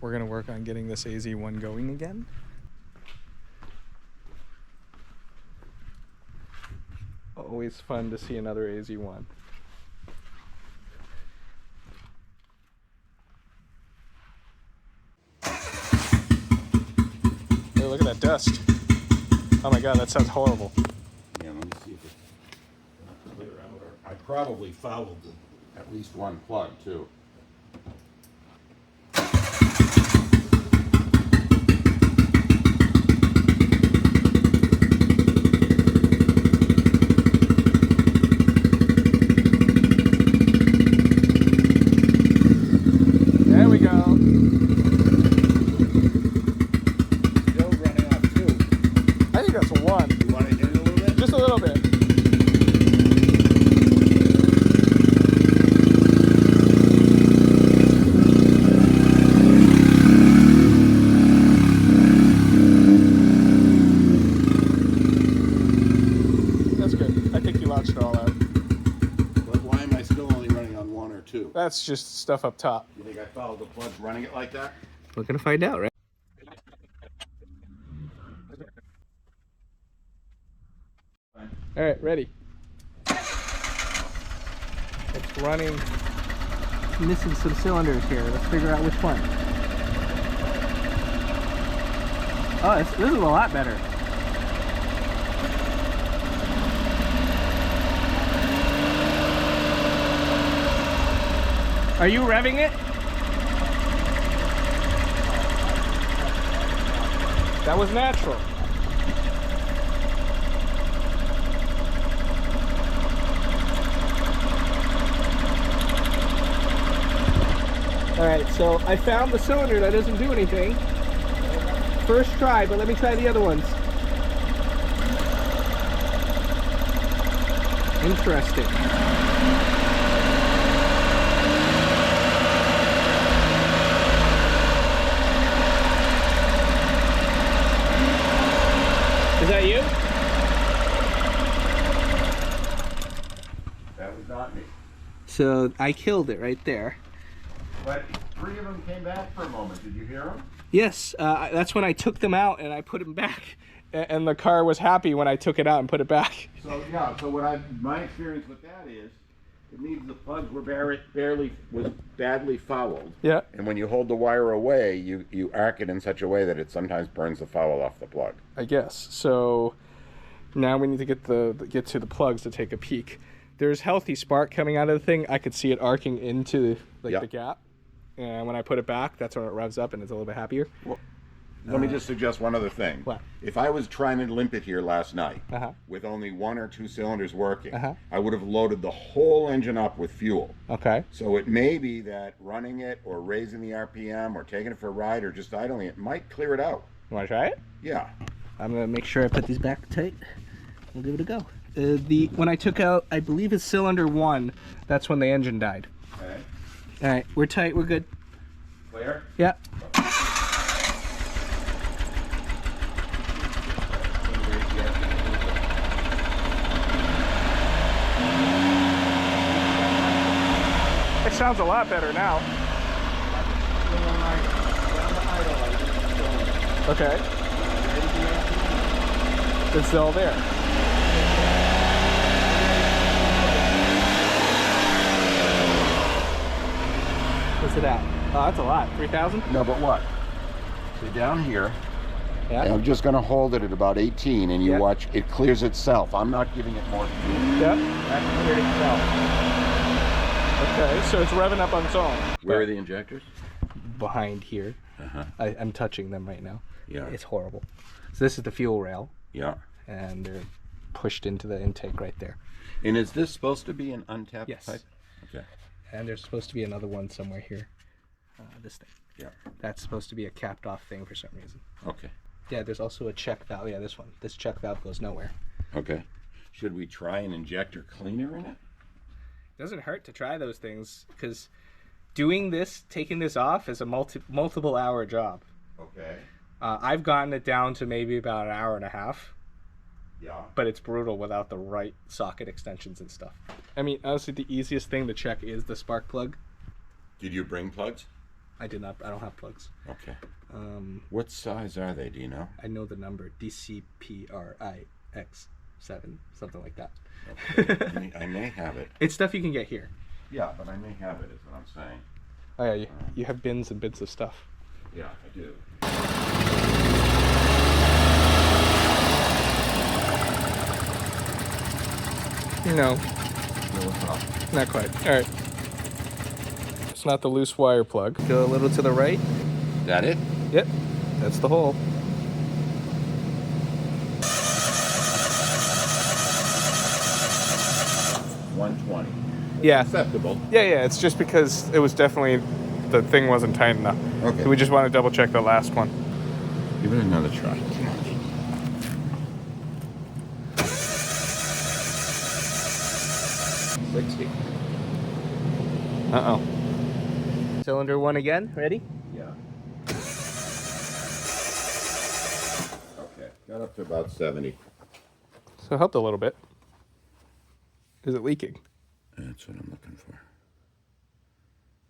We're gonna work on getting this AZ-1 going again. Always fun to see another AZ-1. Hey, look at that dust. Oh my god, that sounds horrible. Yeah, let me see if it's clear out. I probably fouled at least one plug too. There we go. Still running off two. I think that's a 1. You want to hit it a little bit? Just a little bit. That's good. I think you launched it all out. But why am I still only running on 1 or 2? That's just stuff up top. You think I fouled the plugs running it like that? We're gonna find out, right? All right, ready. It's running. Missing some cylinders here. Let's figure out which one. Oh, this is a lot better. Are you revving it? That was natural. Alright, so I found the cylinder that doesn't do anything. First try, but let me try the other ones. Interesting. Is that you? That was not me. So I killed it right there. But 3 of them came back for a moment. Did you hear them? Yes, that's when I took them out and I put them back. And the car was happy when I took it out and put it back. So yeah, so my experience with that is, it means the plugs were badly fouled. Yeah. And when you hold the wire away, you arc it in such a way that it sometimes burns the foul off the plug. I guess. So now we need to get to the plugs to take a peek. There's healthy spark coming out of the thing. I could see it arcing into the gap. And when I put it back, that's when it revs up and it's a little bit happier. Well, let me just suggest one other thing. What? If I was trying to limp it here last night with only 1 or 2 cylinders working, I would have loaded the whole engine up with fuel. Okay. So it may be that running it or raising the RPM or taking it for a ride or just idling it might clear it out. You want to try it? Yeah. I'm going to make sure I put these back tight. We'll give it a go. When I took out, I believe it's cylinder 1, that's when the engine died. Okay. All right, we're tight, we're good. Clear? Yeah. It sounds a lot better now. Okay. It's still there. What's it at? Oh, that's a lot. 3,000? No, but what? So down here, Yeah. and I'm just going to hold it at about 18 and you watch, it clears itself. I'm not giving it more fuel. Yep. That cleared itself. Okay, so it's revving up on its own. Where are the injectors? Behind here. I'm touching them right now. Yeah. It's horrible. So this is the fuel rail. Yeah. And they're pushed into the intake right there. And is this supposed to be an untapped pipe? Okay. And there's supposed to be another one somewhere here. This thing. Yeah. That's supposed to be a capped off thing for some reason. Okay. Yeah, there's also a check valve. Yeah, this one. This check valve goes nowhere. Okay. Should we try an injector cleaner in it? Doesn't hurt to try those things because doing this, taking this off is a multiple hour job. Okay. I've gotten it down to maybe about an hour and a half. Yeah. But it's brutal without the right socket extensions and stuff. I mean, honestly, the easiest thing to check is the spark plug. Did you bring plugs? I did not. I don't have plugs. Okay. What size are they? Do you know? I know the number DCPRIX7, something like that. Okay. I may have it. It's stuff you can get here. Yeah, but I may have it. Is what I'm saying. Oh yeah, you have bins and bits of stuff. Yeah, I do. No. What's up? Not quite. All right. It's not the loose wire plug. Go a little to the right. Is that it? Yep. That's the hole. $120. Yeah. Acceptable. Yeah. It's just because it was definitely the thing wasn't tight enough. Okay. So we just want to double check the last one. Give it another try. Come on. 60. Uh-oh. Cylinder 1 again. Ready? Yeah. Okay. Got up to about 70. So it helped a little bit. Is it leaking? That's what I'm looking for.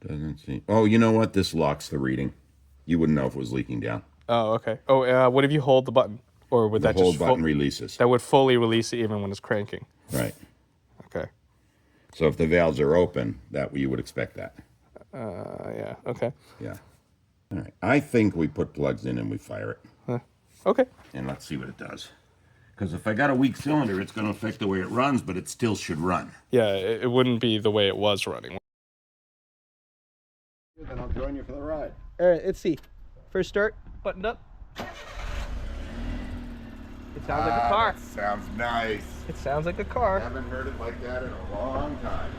Doesn't seem... Oh, you know what? This locks the reading. You wouldn't know if it was leaking down. Oh, okay. Oh, what if you hold the button? Or would that just... The hold button releases. That would fully release it even when it's cranking. Right. Okay. So if the valves are open, that you would expect that. Yeah. Okay. Yeah. All right. I think we put plugs in and we fire it. Okay. And let's see what it does. Because if I got a weak cylinder, it's going to affect the way it runs, but it still should run. Yeah, it wouldn't be the way it was running. Then I'll join you for the ride. All right, let's see. First start, buttoned up. It sounds like a car. That sounds nice. It sounds like a car. I haven't heard it like that in a long time.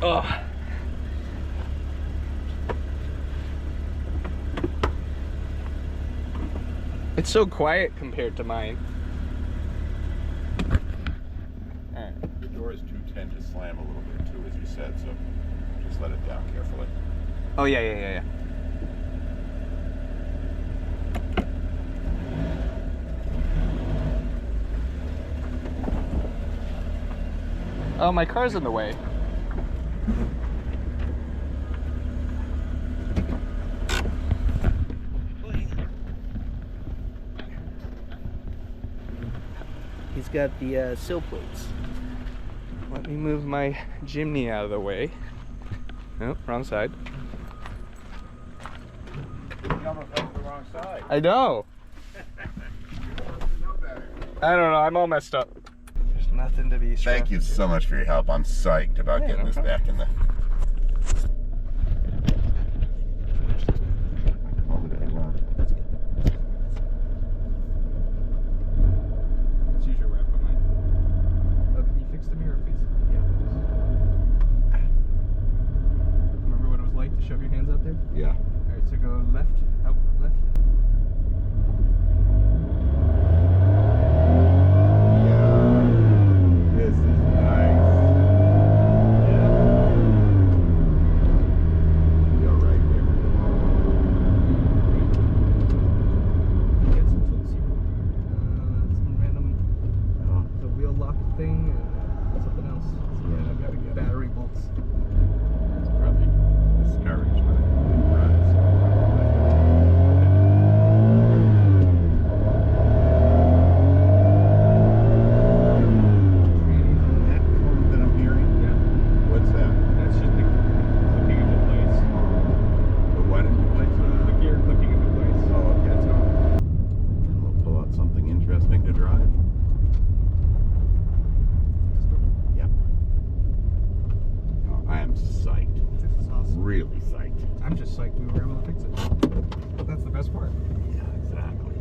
Oh. It's so quiet compared to mine. All right. The doors do tend to slam a little bit too, as you said, so just let it down carefully. Oh, yeah. Oh, my car's in the way. He's got the sill plates. Let me move my Jimny out of the way. Nope, wrong side. You almost went to the wrong side. I know. I don't know. I'm all messed up. There's nothing to be stressed. Thank you so much for your help. I'm psyched about getting this back in the... Let's use your wrap on mine. Oh, can you fix the mirror, please? Yeah. Remember what it was like to shove your hands out there? Yeah. All right, so go left, out, left. This is nice. Yeah. Go right there. Get some tools here. Some random the wheel lock thing and something else. Yeah, I gotta get battery bolts. It's probably discouraged, but it runs. That cone that I'm hearing? Yeah. What's that? That's just the clicking into place. The what into place? The gear clicking into place. Oh, okay. That's all. And we'll pull out something interesting to drive. Yep. Oh, I am psyched. This is awesome. Really psyched. I'm just psyched we were able to fix it. But that's the best part. Yeah, exactly.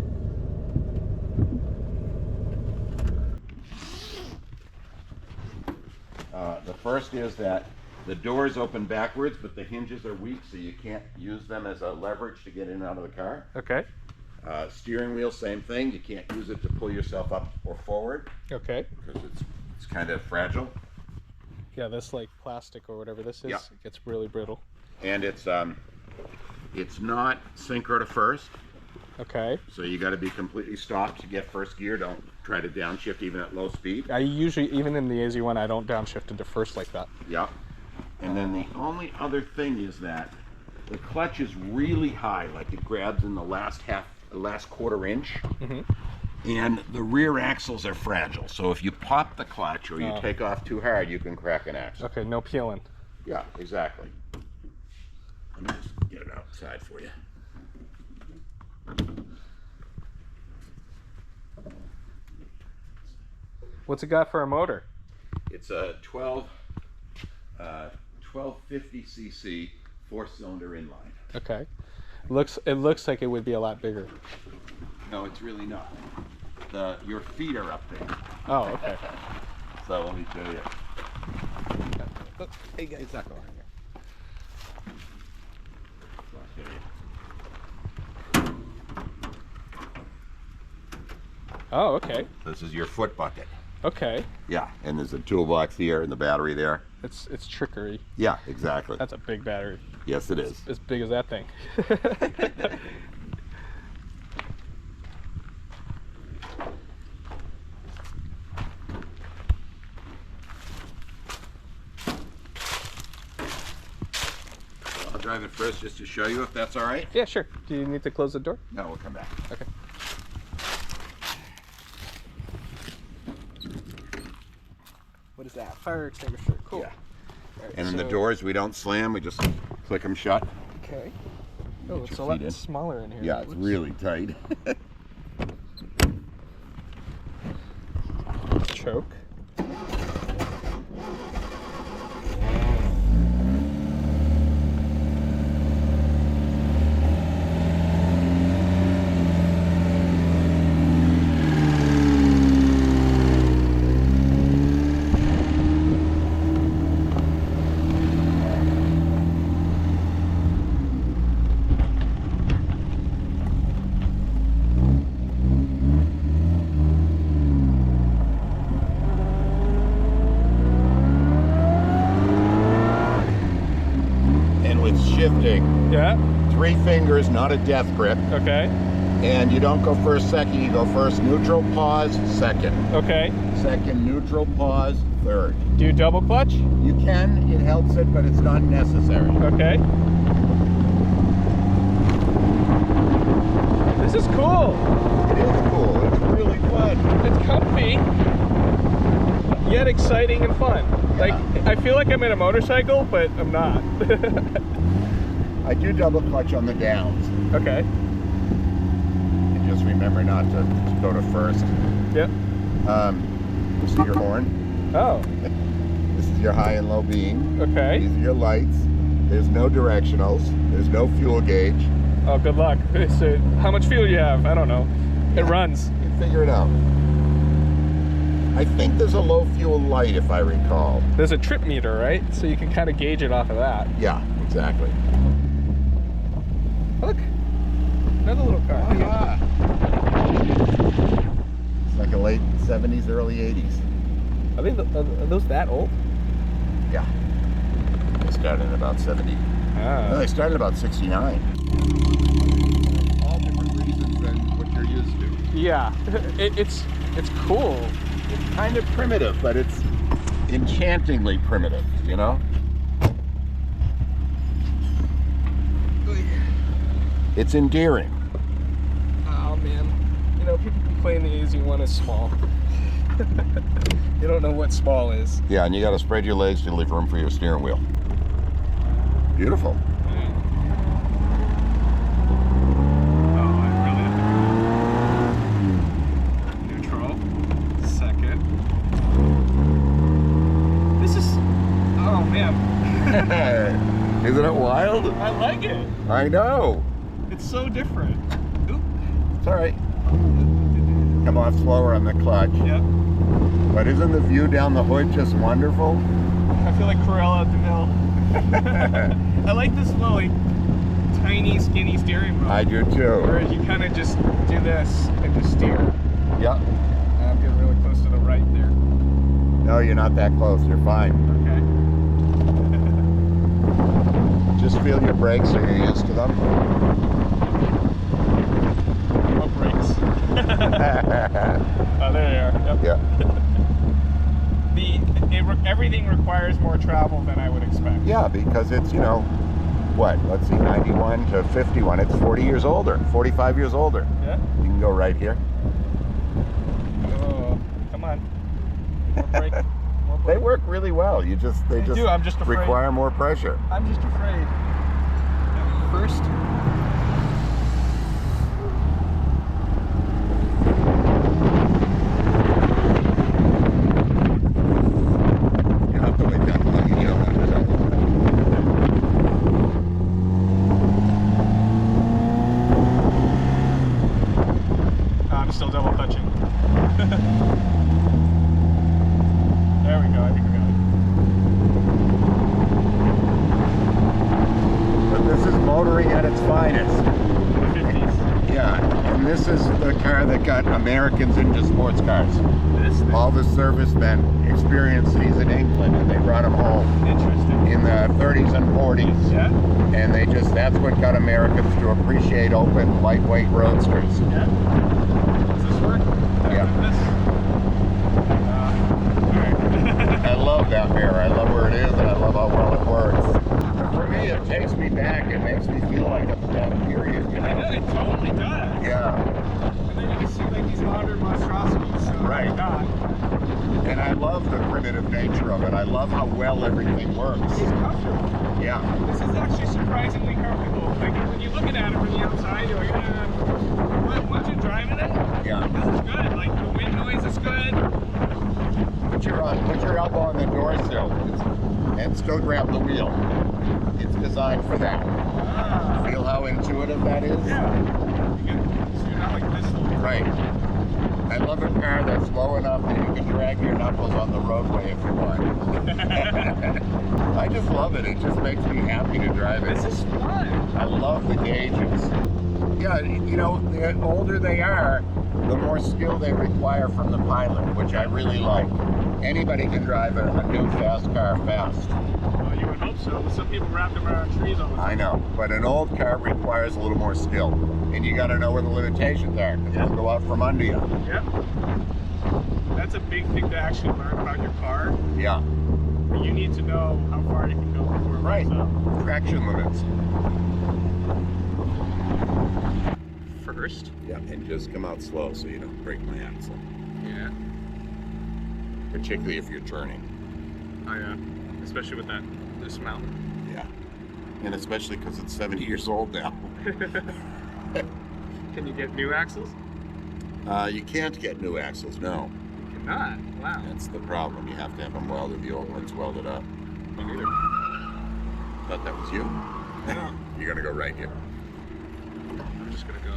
The first is that the doors open backwards, but the hinges are weak, so you can't use them as a leverage to get in and out of the car. Okay. Steering wheel, same thing. You can't use it to pull yourself up or forward Okay. because it's kind of fragile. Yeah, this like plastic or whatever this is, Yeah. it gets really brittle. And it's not synchro to first, Okay. so you got to be completely stopped to get first gear. Don't try to downshift even at low speed. I usually, even in the AZ-1, I don't downshift into first like that. Yeah. And then the only other thing is that the clutch is really high, like it grabs in the last quarter inch. And the rear axles are fragile, so if you pop the clutch or you take off too hard, you can crack an axle. Okay, no peeling. Yeah, exactly. Let me just get it outside for you. What's it got for a motor? It's a 1250 cc 4-cylinder inline. Okay. It looks like it would be a lot bigger. No, it's really not. Your feet are up there. Oh, okay. So let me show you. Hey guys. It's not going here. I'll show you. Oh, okay. This is your foot bucket. Okay. Yeah, and there's a toolbox here and the battery there. It's trickery. Yeah, exactly. That's a big battery. Yes, it is. As big as that thing. I'll drive it first just to show you if that's all right. Yeah, sure. Do you need to close the door? No, we'll come back. Okay. What is that? Fire extinguisher. Cool. Yeah. Right, And then the doors we don't slam, we just click them shut. Okay. Oh, it's a lot smaller in here. Yeah, it's really tight. Choke. Shifting. Yeah. 3 fingers, not a death grip. Okay. And you don't go first, second. You go first, neutral, pause, second. Okay. Second, neutral, pause, third. Do you double clutch? You can. It helps it, but it's not necessary. Okay. This is cool. It is cool. It's really fun. It's comfy, yet exciting and fun. Yeah. Like, I feel like I'm in a motorcycle, but I'm not. I do double clutch on the downs. Okay. And just remember not to go to first. Yep. You see your horn? Oh. This is your high and low beam. Okay. These are your lights. There's no directionals. There's no fuel gauge. Oh, good luck. So, how much fuel do you have? I don't know. It runs. You figure it out. I think there's a low fuel light, if I recall. There's a trip meter, right? So you can kind of gauge it off of that. Yeah, exactly. Look, another little car. Oh, yeah. It's like a late 70s, early 80s. Are those that old? Yeah. They started in about 70. Ah. No, they started about 69. All different reasons than what you're used to. Yeah, it's cool. It's kind of primitive, but it's enchantingly primitive, you know? It's endearing. Oh man, you know, people complain the AZ-1 is small. You don't know what small is. Yeah, and you got to spread your legs to leave room for your steering wheel. Beautiful. Isn't it wild? I like it. I know. It's so different. Oop. It's all right. Come off slower on the clutch. Yep. But isn't the view down the hood just wonderful? I feel like Corella at the mill. I like this little, like, tiny, skinny steering wheel. I do too. Whereas you kind of just do this and just steer. Yep. I'm getting really close to the right there. No, you're not that close. You're fine. Okay. Just feel your brakes so you're used to them. What brakes? Oh, there they are. Yep. Yeah. Everything requires more travel than I would expect. Yeah, because it's, you know, what? Let's see, 91 to 51. It's 40 years older, 45 years older. Yeah. You can go right here. Oh, come on. More brake. More brake. They work really well. They just I'm just afraid. require more pressure. I'm just afraid. First. You have to wait that long. You don't have to know. I'm still double touching. There we go. I think we're going. But this is motoring at its finest. 50s. Yeah, and this is the car that got Americans into sports cars. This thing. All the servicemen experienced these in England, and they brought them home Interesting. in the 30s and 40s. Yeah. And that's what got Americans to appreciate open, lightweight roadsters. Yeah. Does this work? Yeah. Alright. I love that mirror. I love where it is, and I love how well it works. For me, it takes me back. It makes me feel like a period, you I know, know? it totally does. Yeah. And then you can see like these modern monstrosities. So Right. God. And I love the primitive nature of it. I love how well everything works. It's comfortable. Yeah. This is actually surprisingly comfortable. Like when you're looking at it from the outside, you're like, once you're driving it, Yeah. this is good. Like the wind noise is good. Put your elbow on the door sill and still grab the wheel. It's designed for that. Ah. Feel how intuitive that is? Yeah. So you're not like this. Right. I love a car that's low enough that you can drag your knuckles on the roadway if you want. I just love it. It just makes me happy to drive it. This is fun. I love the gauges. Yeah, you know, the older they are, the more skill they require from the pilot, which I really like. Anybody can drive a new fast car fast. Well, you would hope so. Some people wrap them around trees all the time. I know, but an old car requires a little more skill. And you got to know where the limitations are, because they'll go out from under you. Yep. That's a big thing to actually learn about your car. Yeah. You need to know how far you can go before it Right. runs up. Traction limits. First. Yeah, and just come out slow so you don't break my axle. Yeah. Particularly if you're turning. Oh yeah. Especially with that this mount. Yeah. And especially because it's 70 years old now. Can you get new axles? You can't get new axles, no. You cannot. Wow. That's the problem. You have to have them welded. The old ones welded up. Me neither. Thought that was you. No. You're gonna go right here. I'm just gonna go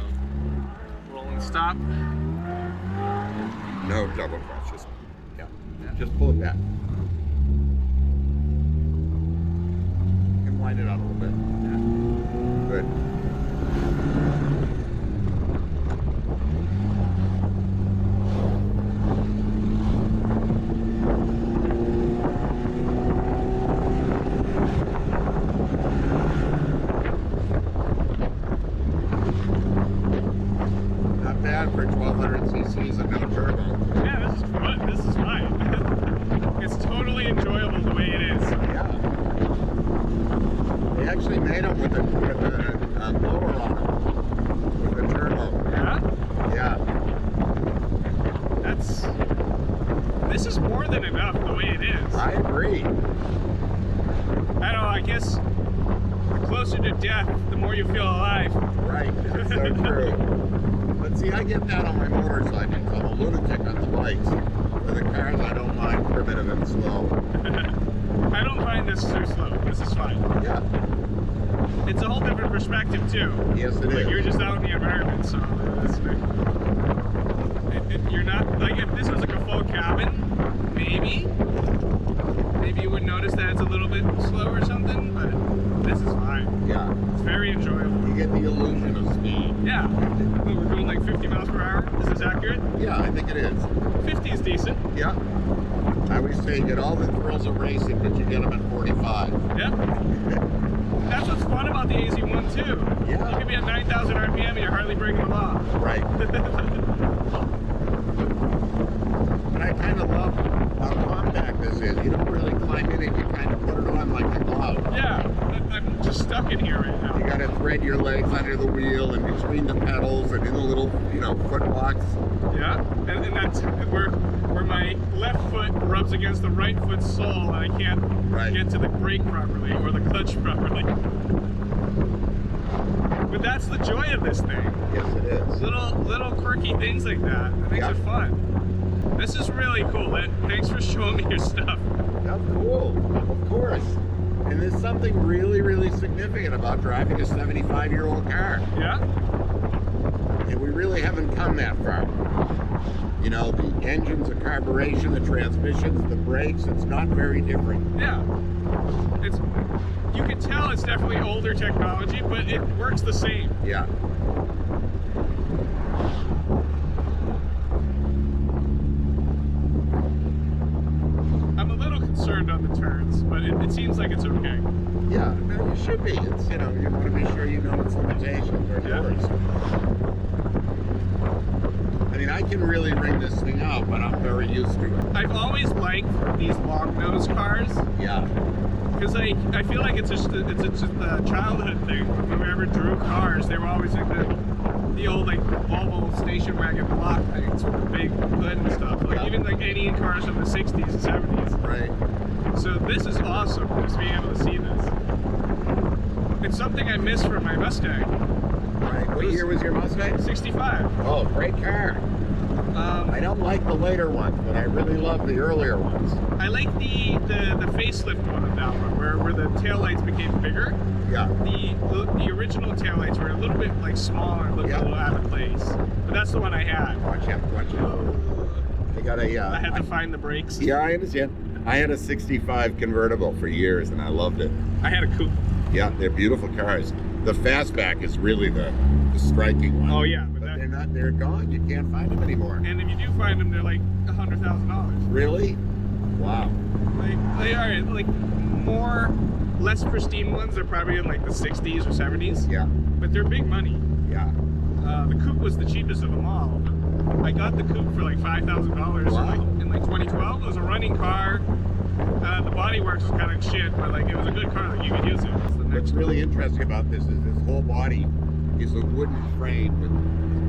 roll and stop. No double clutch. Just pull it back. And wind it out a little bit. Yeah. Good. Not bad for 1200 cc's and no turbo. Yeah, this is fun. This is fine. It's totally enjoyable the way it is. Yeah. They actually made them with a blower on it. With a turbo. Yeah? Yeah. This is more than enough the way it is. I agree. I don't know, I guess the closer to death, the more you feel alive. Right. It's so true. But see, I get that on my motorcycle because I'm a lunatic on the bikes. For the cars, I don't mind primitive and slow. I don't find this too slow. This is fine. Yeah. It's a whole different perspective too. Yes, it Like is. you're just out in the environment, so you're not like if this was like a full cabin, maybe you would notice that it's a little bit slow or something, but this is fine. Yeah. It's very enjoyable. You get the illusion of speed. Yeah. We're going like 50 miles per hour. Is this accurate? Yeah, I think it is. 50 is decent. Yeah. I always say you get all the thrills of racing, but you get them at 45. Yep. That's what's fun about the AZ-1 too. Yeah. You can be at 9,000 RPM and you're hardly breaking the law. Right. And I kind of love how compact this is. You don't really climb in it. You kind of put it on like a glove. Yeah, I'm just stuck in here right now. You got to thread your legs under the wheel and between the pedals and in the little, you know, foot box. Yeah, and that's where my left foot rubs against the right foot's sole, and I can't get to the brake properly or the clutch properly. But that's the joy of this thing. Yes, it is. Little quirky things like that. That makes it fun. This is really cool. Thanks for showing me your stuff. That's cool. Of course. And there's something really, really significant about driving a 75-year-old car. Yeah. And we really haven't come that far. You know, the engines, the carburation, the transmissions, the brakes, it's not very different. Yeah. You can tell it's definitely older technology, but it works the same. Yeah. I'm a little concerned on the turns, but it seems like it's okay. Yeah, no, you should be. It's, you know, you want to be sure you know its limitations or yours. I mean, I can really ring this thing out, but I'm very used to it. I've always liked these long nose cars. Yeah. Because I feel like it's just a childhood thing. When we ever drew cars, they were always like the old like Volvo station wagon block things with the big hood and stuff. Like even like any cars from the 60s and 70s. Right. So this is awesome, just being able to see this. It's something I miss from my Mustang. Right. What year was your Mustang? 65. Oh, great car. I don't like the later ones, but I really love the earlier ones. I like the facelift one of that one, where the taillights became bigger. Yeah. The original taillights were a little bit like smaller and looked a little out of place. But that's the one I had. Watch out, watch out. I got a... I had to find the brakes. Yeah, I understand. I had a 65 convertible for years, and I loved it. I had a coupe. Yeah, they're beautiful cars. The fastback is really the striking one. Oh yeah. But they're gone. You can't find them anymore. And if you do find them, they're like $100,000. Really? Wow. They are like less pristine ones. They're probably in like the 60s or 70s. Yeah. But they're big money. Yeah. The coupe was the cheapest of them all. I got the coupe for like $5,000 in like 2012. It was a running car. The bodywork was kind of shit, but like it was a good car. Like you could use it. What's really interesting about this is this whole body is a wooden frame with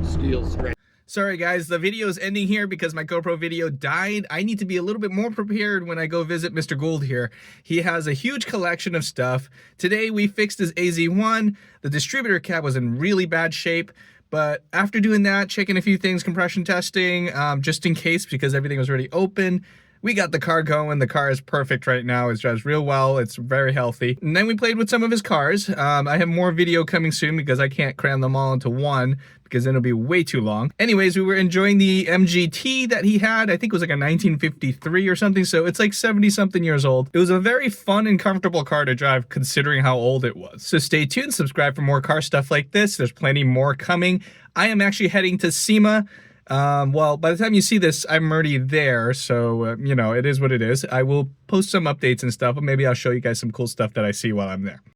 steel strand. Sorry guys, the video is ending here because my GoPro video died. I need to be a little bit more prepared when I go visit Mr. Gould here. He has a huge collection of stuff. Today we fixed his AZ-1. The distributor cab was in really bad shape. But after doing that, checking a few things, compression testing, just in case because everything was already open, we got the car going. The car is perfect right now. It drives real well. It's very healthy. And then we played with some of his cars. I have more video coming soon because I can't cram them all into one because then it'll be way too long. Anyways, we were enjoying the MGT that he had. I think it was like a 1953 or something. So it's like 70-something years old. It was a very fun and comfortable car to drive considering how old it was. So stay tuned. Subscribe for more car stuff like this. There's plenty more coming. I am actually heading to SEMA. Well, by the time you see this, I'm already there, so, you know, it is what it is. I will post some updates and stuff, but maybe I'll show you guys some cool stuff that I see while I'm there.